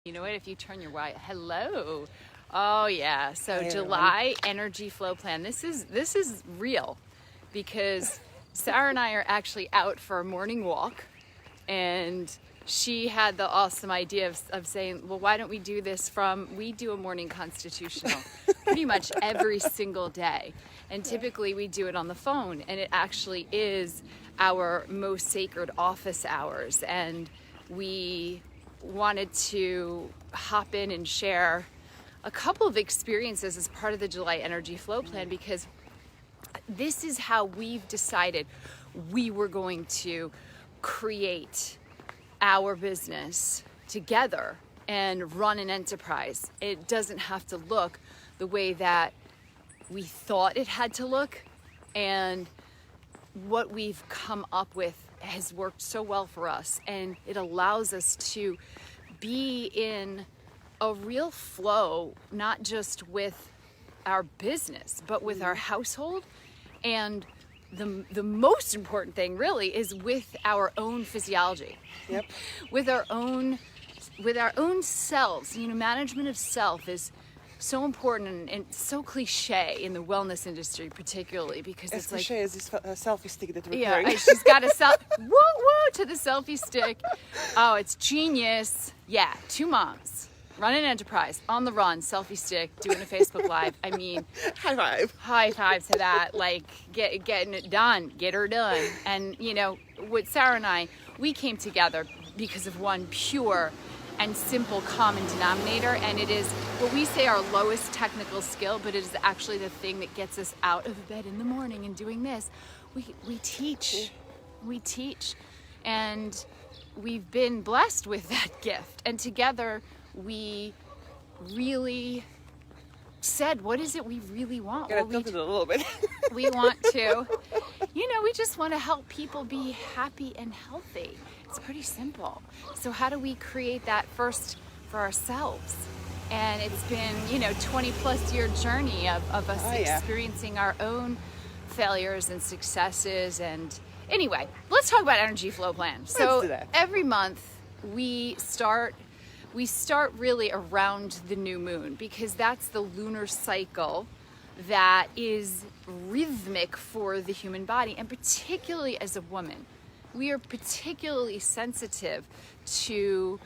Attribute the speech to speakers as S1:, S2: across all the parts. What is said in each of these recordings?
S1: You know what? If you turn your white, hello. Oh yeah. So July energy flow plan. This is real because Sara and I are actually out for a morning walk, and she had the awesome idea of saying, well, why don't we do this we do a morning constitutional pretty much every single day. And typically we do it on the phone, and it actually is our most sacred office hours. And we wanted to hop in and share a couple of experiences as part of the July energy flow plan, because this is how we've decided we were going to create our business together and run an enterprise. It doesn't have to look the way that we thought it had to look, and what we've come up with has worked so well for us, and it allows us to be in a real flow, not just with our business, but with our household. And the most important thing really is with our own physiology.
S2: Yep.
S1: with our own selves. You know, management of self is so important and so cliche in the wellness industry, particularly because
S2: As
S1: it's like,
S2: cliche as this selfie stick that we're
S1: yeah,
S2: carrying.
S1: she's got a woo to the selfie stick. Oh, it's genius. Yeah, 2 moms run an enterprise on the run, selfie stick, doing a Facebook Live. I mean, high five to that. Like getting it done, get her done. And you know, with Sara and I, we came together because of one pure and simple common denominator, and it is what we say our lowest technical skill, but it is actually the thing that gets us out of bed in the morning and doing this. We teach, and we've been blessed with that gift, and together we really said, what is it we really want?
S2: Gotta tilt it a little bit.
S1: We want to, we just want to help people be happy and healthy. It's pretty simple. So how do we create that first for ourselves? And it's been, 20 plus year journey of us experiencing our own failures and successes. And anyway, let's talk about energy flow plan.
S2: Let's do that.
S1: Every month we start really around the new moon, because that's the lunar cycle that is rhythmic for the human body, and particularly as a woman. We are particularly sensitive to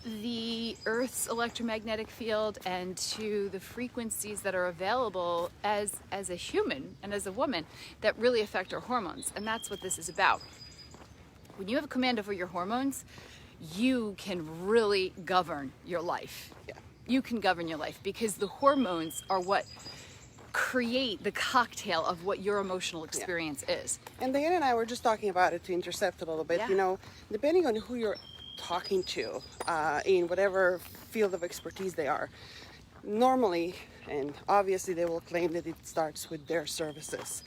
S1: the Earth's electromagnetic field and to the frequencies that are available as a human and as a woman that really affect our hormones. And that's what this is about. When you have a command over your hormones, you can really govern your life.
S2: Yeah.
S1: You can govern your life because the hormones are what create the cocktail of what your emotional experience is.
S2: And Diane and I were just talking about it to intercept a little bit.
S1: Yeah.
S2: Depending on who you're talking to in whatever field of expertise they are, normally and obviously they will claim that it starts with their services.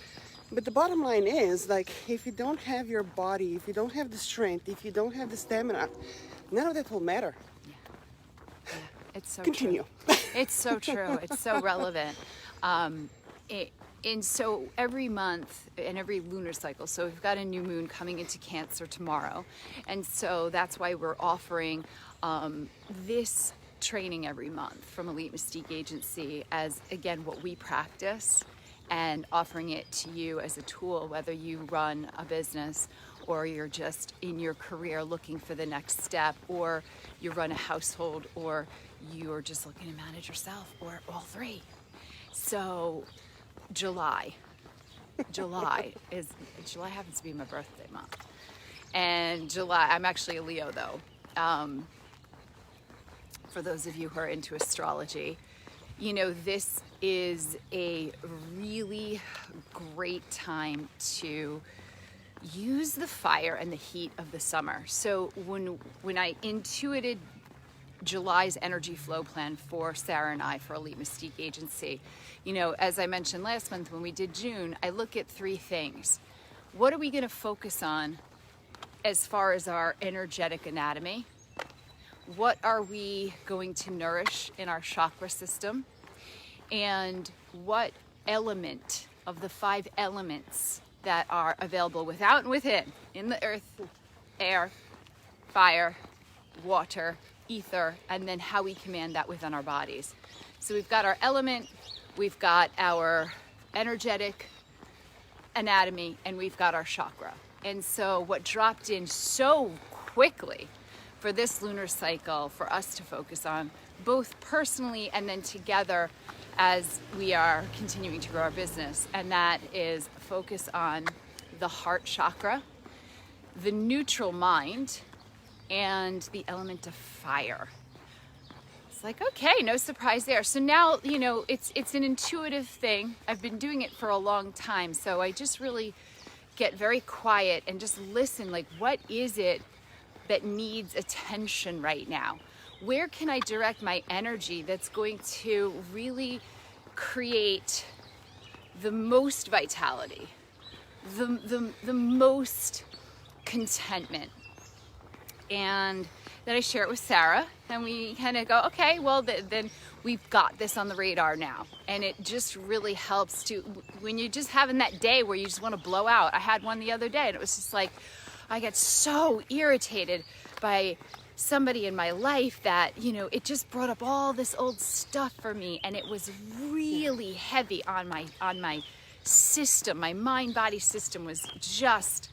S2: But the bottom line is, like, if you don't have your body, if you don't have the strength, if you don't have the stamina, none of that will matter.
S1: Yeah. It's so
S2: Continue.
S1: true. It's so true. It's so relevant. And so every month and every lunar cycle, so we've got a new moon coming into Cancer tomorrow. And so that's why we're offering this training every month from Elite Mystique Agency as, again, what we practice, and offering it to you as a tool, whether you run a business or you're just in your career looking for the next step, or you run a household, or you're just looking to manage yourself, or all three. So July happens to be my birthday month. And July, I'm actually a Leo though. For those of you who are into astrology, this is a really great time to use the fire and the heat of the summer. So when I intuited July's energy flow plan for Sara and I for Elite Mystique Agency, as I mentioned last month when we did June, I look at 3 things. What are we going to focus on as far as our energetic anatomy? What are we going to nourish in our chakra system? And what element of the 5 elements that are available without and within in the earth, air, fire, water, ether, and then how we command that within our bodies. So we've got our element, we've got our energetic anatomy, and we've got our chakra. And so what dropped in so quickly for this lunar cycle for us to focus on, both personally and then together as we are continuing to grow our business, and that is focus on the heart chakra, the neutral mind, and the element of fire. It's like, okay, no surprise there. So now, you know, it's an intuitive thing. I've been doing it for a long time, so I just really get very quiet and just listen, like, what is it that needs attention right now? Where can I direct my energy that's going to really create the most vitality, the most contentment? And then I share it with Sara, and we kind of go, okay, well, then we've got this on the radar now. And it just really helps to, when you're just having that day where you just want to blow out. I had one the other day, and it was just like, I get so irritated by somebody in my life that, you know, it just brought up all this old stuff for me, and it was really heavy on my system. My mind-body system was just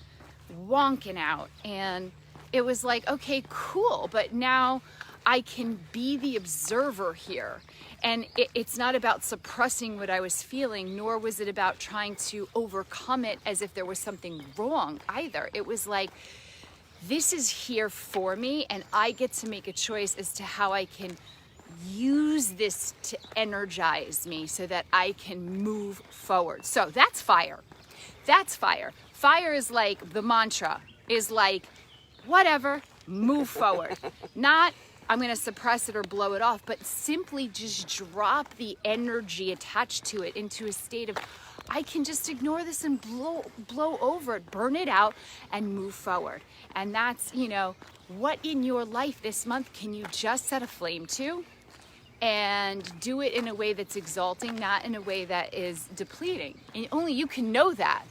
S1: wonking out, and it was like, okay, cool, but now I can be the observer here. And it's not about suppressing what I was feeling, nor was it about trying to overcome it as if there was something wrong either. It was like, this is here for me, and I get to make a choice as to how I can use this to energize me so that I can move forward. So that's fire. That's fire. Fire is like the mantra, is like, whatever, move forward. Not, I'm going to suppress it or blow it off, but simply just drop the energy attached to it into a state of, I can just ignore this and blow over it, burn it out, and move forward. And that's, you know, what in your life this month can you just set a flame to and do it in a way that's exalting, not in a way that is depleting. And only you can know that.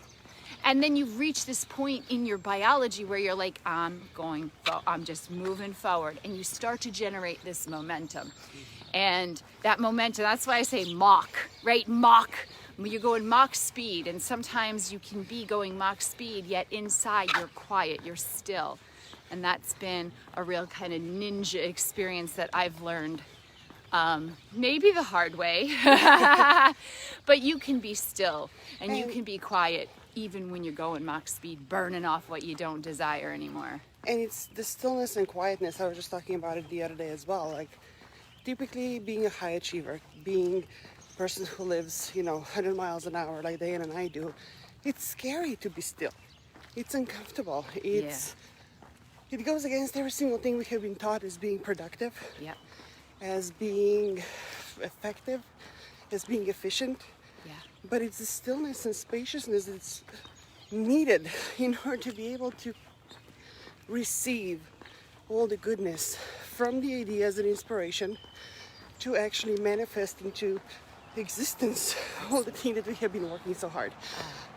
S1: And then you reach this point in your biology where you're like, I'm just moving forward. And you start to generate this momentum. And that momentum, that's why I say Mach, right? Mach. You're going Mach speed. And sometimes you can be going Mach speed, yet inside you're quiet, you're still. And that's been a real kind of ninja experience that I've learned. Maybe the hard way. But you can be still and you can be quiet, even when you're going Mach speed, burning off what you don't desire anymore.
S2: And it's the stillness and quietness. I was just talking about it the other day as well. Like, typically being a high achiever, being a person who lives, 100 miles an hour like Diane and I do, it's scary to be still. It's uncomfortable. It goes against every single thing we have been taught as being productive, as being effective, as being efficient. But it's the stillness and spaciousness that's needed in order to be able to receive all the goodness from the ideas and inspiration to actually manifest into existence all the things that we have been working so hard.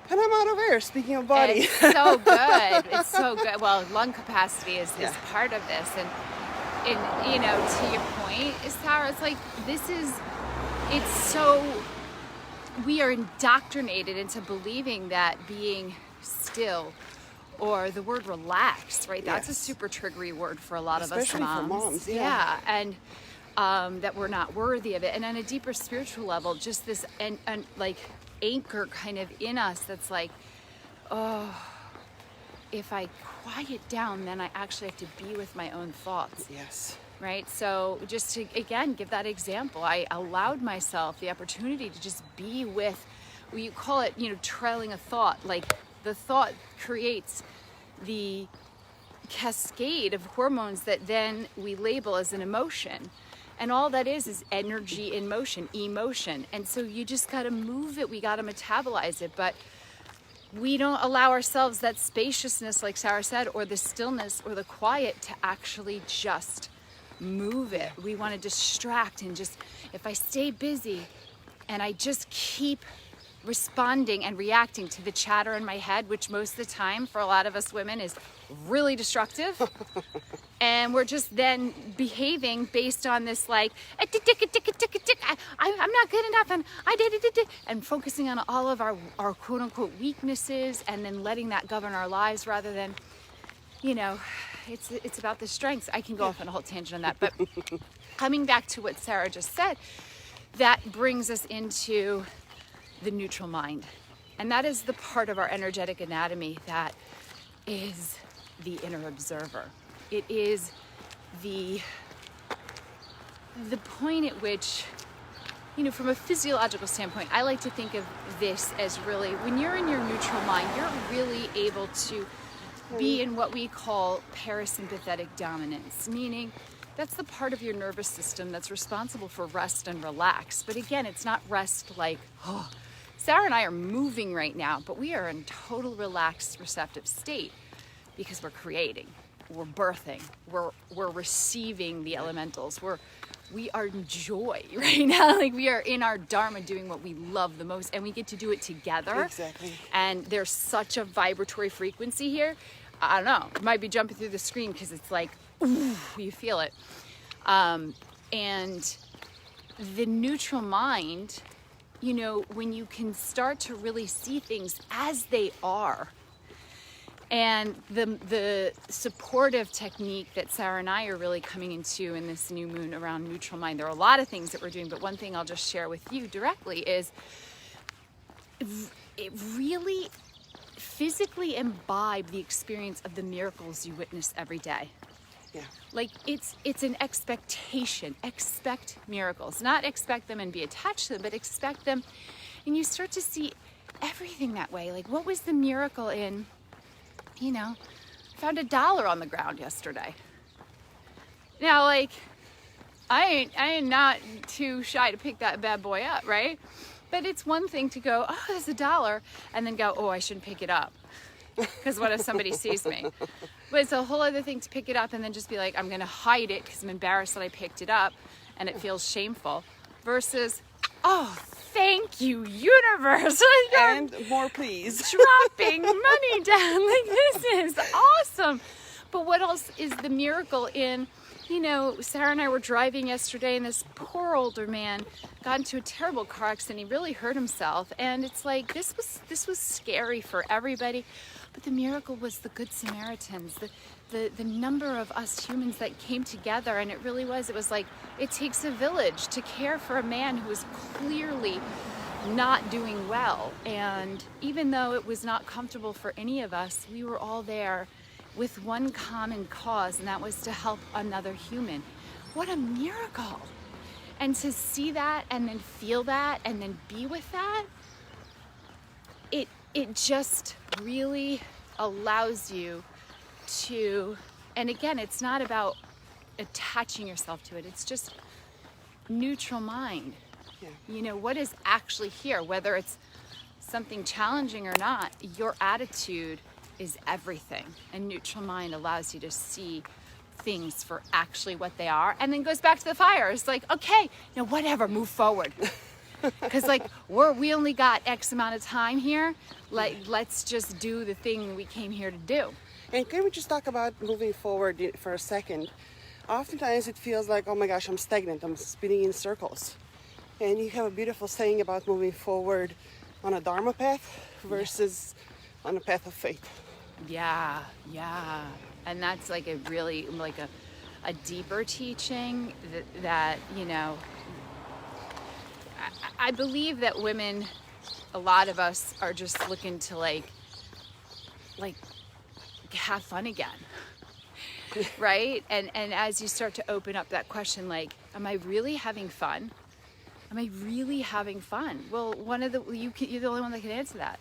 S2: And I'm out of air, speaking of body.
S1: It's so good. It's so good. Well, lung capacity is part of this. And to your point, Sara, it's like, it's so... We are indoctrinated into believing that being still, or the word relaxed, right? That's a super triggery word for a lot of us moms.
S2: Especially for moms,
S1: and that we're not worthy of it. And on a deeper spiritual level, just this and like anchor kind of in us that's like, oh, if I quiet down, then I actually have to be with my own thoughts.
S2: Yes.
S1: Right? So just to, again, give that example, I allowed myself the opportunity to just be with, well, you call it, trailing a thought. Like, the thought creates the cascade of hormones that then we label as an emotion. And all that is energy in motion, emotion. And so you just got to move it. We got to metabolize it. But we don't allow ourselves that spaciousness, like Sara said, or the stillness or the quiet to actually just move it. We want to distract and just, if I stay busy and I just keep responding and reacting to the chatter in my head, which most of the time for a lot of us women is really destructive. And we're just then behaving based on this like, I'm not good enough, and I did it, and focusing on all of our quote unquote weaknesses, and then letting that govern our lives rather than, you know, it's about the strengths. I can go off on a whole tangent on that, but coming back to what Sara just said, that brings us into the neutral mind. And that is the part of our energetic anatomy that is the inner observer. It is the point at which, you know, from a physiological standpoint, I like to think of this as really, when you're in your neutral mind, you're really able to be in what we call parasympathetic dominance, meaning that's the part of your nervous system that's responsible for rest and relax. But again, it's not rest like, oh, Sara and I are moving right now, but we are in total relaxed, receptive state because we're creating, we're birthing, we're receiving the elementals, we are in joy right now. Like, we are in our dharma doing what we love the most, and we get to do it together.
S2: Exactly. And
S1: there's such a vibratory frequency here. I don't know, it might be jumping through the screen because it's like, ooh, you feel it. And the neutral mind, you know, when you can start to really see things as they are, and the supportive technique that Sara and I are really coming into in this new moon around neutral mind, there are a lot of things that we're doing, but one thing I'll just share with you directly is it really physically imbibe the experience of the miracles you witness every day.
S2: yeah,
S1: Like, it's an expectation. Expect miracles. Not expect them and be attached to them, but expect them. And you start to see everything that way. Like, what was the miracle in, you know, found $1 on the ground yesterday. Now, like, I ain't not too shy to pick that bad boy up, right? But it's one thing to go, oh, there's $1, and then go, oh, I shouldn't pick it up, because what if somebody sees me? But it's a whole other thing to pick it up and then just be like, I'm going to hide it because I'm embarrassed that I picked it up and it feels shameful, versus, oh, thank you, universe.
S2: and more please.
S1: Dropping money down. Like, this is awesome. But what else is the miracle in, you know, Sara and I were driving yesterday, and this poor older man got into a terrible car accident. He really hurt himself. And it's like, this was scary for everybody. But the miracle was the Good Samaritans, the number of us humans that came together. And it was like, it takes a village to care for a man who is clearly not doing well. And even though it was not comfortable for any of us, we were all there with one common cause, and that was to help another human. What a miracle. And to see that and then feel that and then be with that, it just really allows you to, and again, it's not about attaching yourself to it, it's just neutral mind.
S2: Yeah.
S1: You know, what is actually here, whether it's something challenging or not, your attitude is everything. And neutral mind allows you to see things for actually what they are, and then goes back to the fire. It's like, okay, now whatever, move forward. Because like, we only got X amount of time here. Like, let's just do the thing we came here to do.
S2: And can we just talk about moving forward for a second? Oftentimes it feels like, oh my gosh, I'm stagnant, I'm spinning in circles. And you have a beautiful saying about moving forward on a dharma path versus on a path of faith.
S1: Yeah. And that's like a really, like a deeper teaching that you know, I believe that women, a lot of us are just looking to like have fun again. Right? And as you start to open up that question, like, am I really having fun? Am I really having fun? Well, you're the only one that can answer that.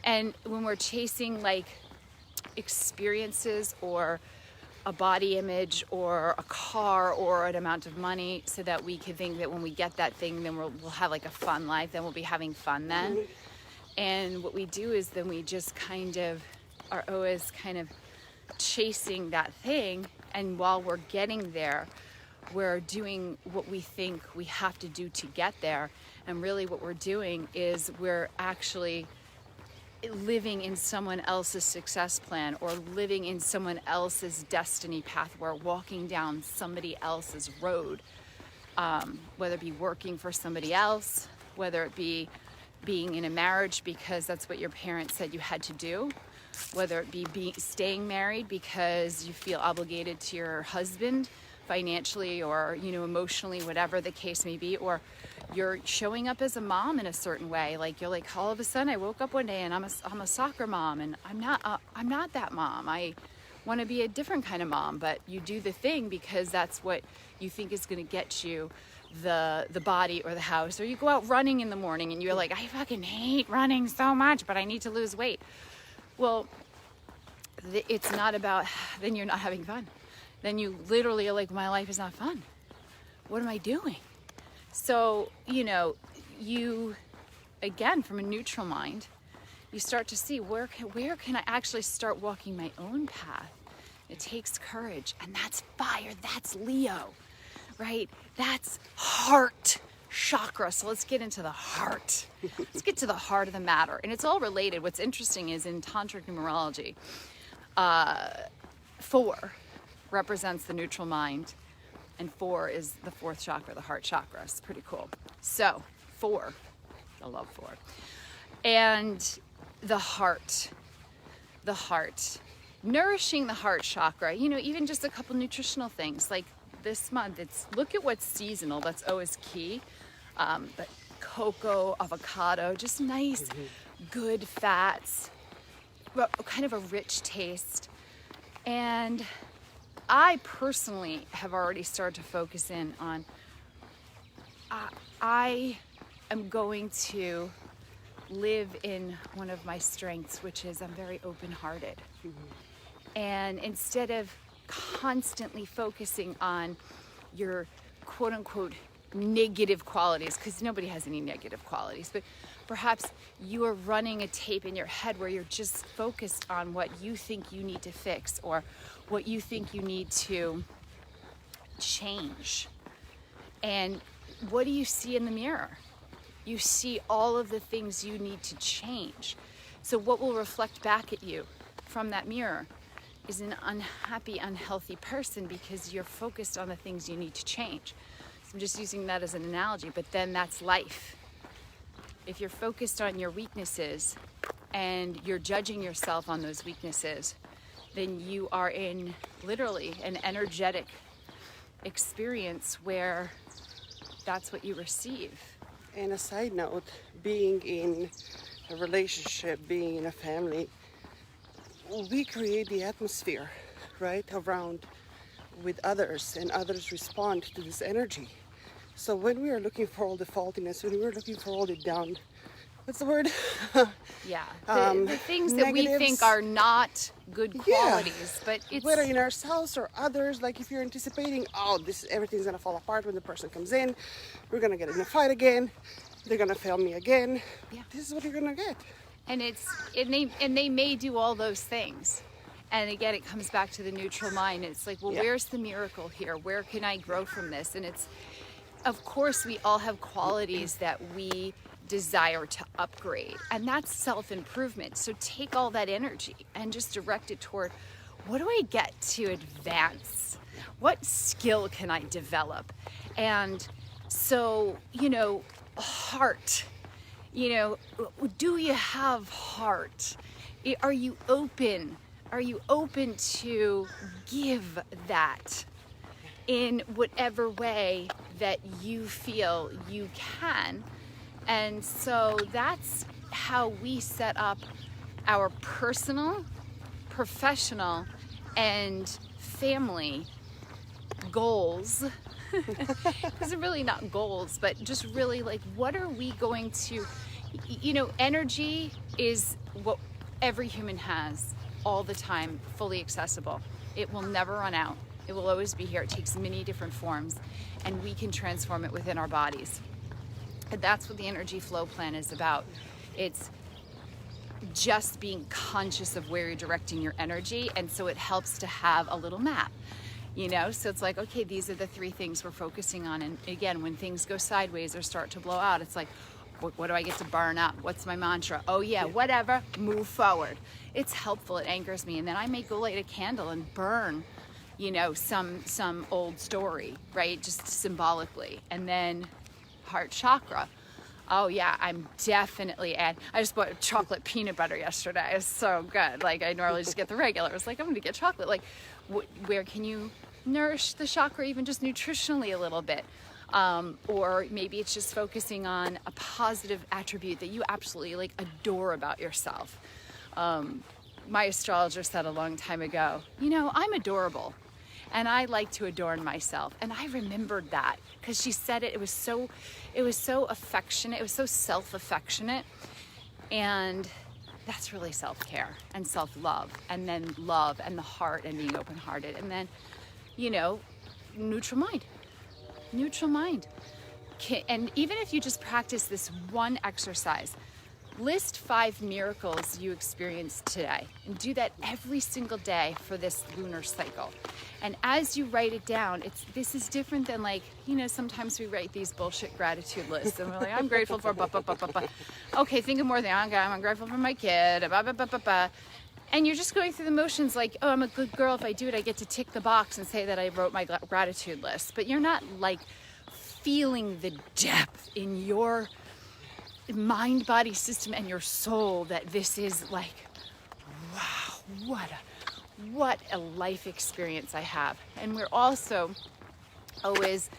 S1: And when we're chasing like experiences or a body image or a car or an amount of money, so that we can think that when we get that thing, then we'll have like a fun life, then we'll be having fun then. And what we do is then we just kind of are always kind of chasing that thing, and while we're getting there, we're doing what we think we have to do to get there. And really what we're doing is we're actually living in someone else's success plan or living in someone else's destiny path. We're walking down somebody else's road, whether it be working for somebody else, whether it be being in a marriage because that's what your parents said you had to do, whether it be staying married because you feel obligated to your husband financially or, you know, emotionally, whatever the case may be, or you're showing up as a mom in a certain way. Like you're like, all of a sudden I woke up one day and I'm a soccer mom, and I'm not that mom. I want to be a different kind of mom, but you do the thing because that's what you think is going to get you the body or the house. Or you go out running in the morning and you're like, I fucking hate running so much, but I need to lose weight. Well, it's not about, then you're not having fun. Then you literally are like, my life is not fun. What am I doing? So, you know, you, again, from a neutral mind, you start to see where can I actually start walking my own path. It takes courage, and that's fire, that's Leo, right? That's heart chakra. So let's get into the heart. Let's get to the heart of the matter. And it's all related. What's interesting is in tantric numerology, 4 represents the neutral mind, and 4 is the 4th chakra, the heart chakra. It's pretty cool. So 4, I love 4. And the heart, nourishing the heart chakra, you know, even just a couple nutritional things like this month, it's look at what's seasonal. That's always key. But cocoa, avocado, just nice, good fats, kind of a rich taste. And I personally have already started to focus in on, I am going to live in one of my strengths, which is I'm very open-hearted. And instead of constantly focusing on your quote-unquote negative qualities, because nobody has any negative qualities, but perhaps you are running a tape in your head where you're just focused on what you think you need to fix or what you think you need to change. And what do you see in the mirror? You see all of the things you need to change. So what will reflect back at you from that mirror is an unhappy, unhealthy person because you're focused on the things you need to change. So I'm just using that as an analogy, but then that's life. If you're focused on your weaknesses and you're judging yourself on those weaknesses, then you are in literally an energetic experience where that's what you receive.
S2: And a side note, being in a relationship, being in a family, we create the atmosphere, right, around with others, and others respond to this energy. So when we are looking for all the faultiness, when we're looking for all the down, what's the word?
S1: Yeah, the things that we think are not good qualities, but it's
S2: whether in ourselves or others. Like if you're anticipating, oh, everything's gonna fall apart when the person comes in, we're gonna get in a fight again, they're gonna fail me again. Yeah. This is what you're gonna get.
S1: And they may do all those things. And again, it comes back to the neutral mind. It's like, well, where's the miracle here? Where can I grow from this? And it's, of course, we all have qualities that we desire to upgrade, and that's self-improvement. So take all that energy and just direct it toward, what do I get to advance? What skill can I develop? And so, you know, heart, you know, do you have heart? Are you open? Are you open to give that in whatever way that you feel you can? And so that's how we set up our personal, professional, and family goals. Because they're really not goals, but just really like, what are we going to, you know, energy is what every human has all the time, fully accessible. It will never run out. It will always be here. It takes many different forms, and we can transform it within our bodies. And that's what the energy flow plan is about. It's just being conscious of where you're directing your energy, and so it helps to have a little map. you know? So it's like, okay, these are the 3 things we're focusing on. And again, when things go sideways or start to blow out, it's like, what do I get to burn up? What's my mantra? Oh yeah, whatever, move forward. It's helpful, it anchors me. And then I may go light a candle and burn, you know, some old story, right? Just symbolically. And then heart chakra. Oh yeah, I'm definitely I just bought chocolate peanut butter yesterday. It's so good. Like I normally just get the regular. I was like, I'm gonna get chocolate. Like where can you nourish the chakra even just nutritionally a little bit? Or maybe it's just focusing on a positive attribute that you absolutely like adore about yourself. My astrologer said a long time ago, you know, I'm adorable and I like to adorn myself. And I remembered that because she said it, it was so affectionate. It was so self-affectionate. And that's really self-care and self-love, and then love and the heart and being open-hearted. And then, you know, neutral mind. And even if you just practice this one exercise, list 5 miracles you experienced today and do that every single day for this lunar cycle. And as you write it down, this is different than like, you know, sometimes we write these bullshit gratitude lists and we're like, I'm grateful for okay, think of more than I'm grateful for my kid, and you're just going through the motions like, oh, I'm a good girl. If I do it, I get to tick the box and say that I wrote my gratitude list. But you're not like feeling the depth in your mind, body, system, and your soul that this is like, wow, what a life experience I have. And we're also always,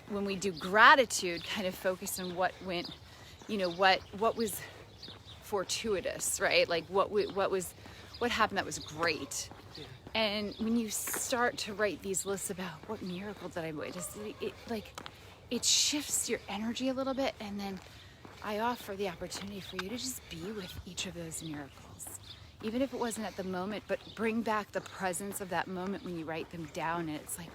S1: when we do gratitude, kind of focus on what went, you know, what was fortuitous, right? Like what happened that was great.
S2: Yeah.
S1: And when you start to write these lists about what miracle did I witness, it shifts your energy a little bit. And then I offer the opportunity for you to just be with each of those miracles, even if it wasn't at the moment, but bring back the presence of that moment when you write them down. And it's like,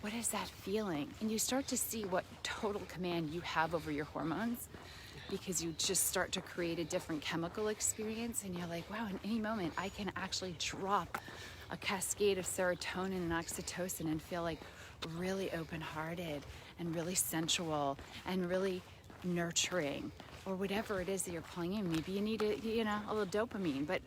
S1: what is that feeling? And you start to see what total command you have over your hormones, because you just start to create a different chemical experience. And you're like, wow, in any moment I can actually drop a cascade of serotonin and oxytocin and feel like really open-hearted and really sensual and really nurturing, or whatever it is that you're pulling in. Maybe you need a little dopamine, but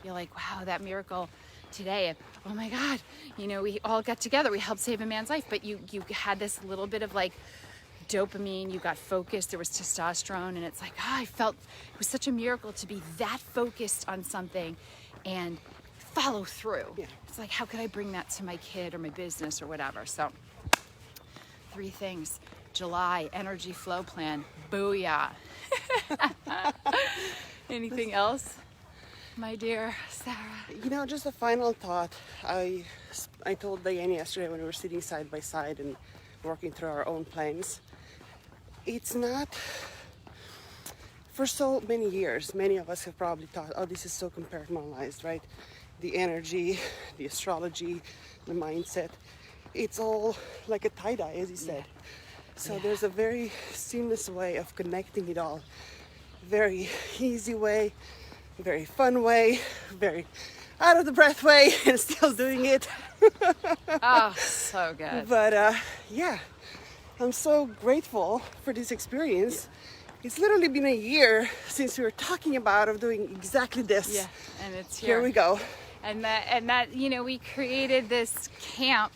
S1: you're like, wow, that miracle today, oh my God, you know, we all got together, we helped save a man's life, but you had this little bit of like dopamine, you got focused, there was testosterone, and it's like, I felt it was such a miracle to be that focused on something and follow through. Yeah. It's like, how could I bring that to my kid or my business or whatever? So 3 things. July energy flow plan. Booyah. Anything else, my dear Sarah?
S2: You know, just a final thought. I told Diane yesterday when we were sitting side by side and working through our own plans. It's not, for so many years, many of us have probably thought, oh, this is so compartmentalized, right? The energy, the astrology, the mindset. It's all like a tie-dye, as you said. So there's a very seamless way of connecting it all. Very easy way, very fun way, very out of the breath way, and still doing it.
S1: Oh, so good.
S2: But yeah, I'm so grateful for this experience. It's literally been a year since we were talking about doing exactly this.
S1: Yeah, and it's
S2: here we go.
S1: And that you know, we created this camp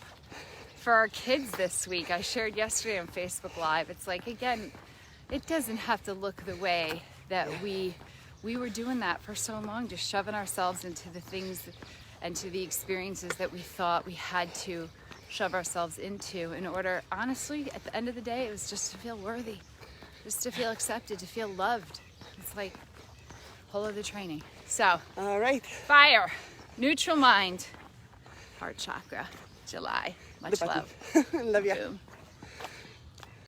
S1: for our kids this week. I shared yesterday on Facebook Live. It's like, again, it doesn't have to look the way that we were doing that for so long, just shoving ourselves into the things and to the experiences that we thought we had to shove ourselves into in order, honestly, at the end of the day, it was just to feel worthy, just to feel accepted, to feel loved. It's like whole other training. So,
S2: all right.
S1: Fire, neutral mind, heart chakra, July. Much love.
S2: Love ya.
S1: Boom.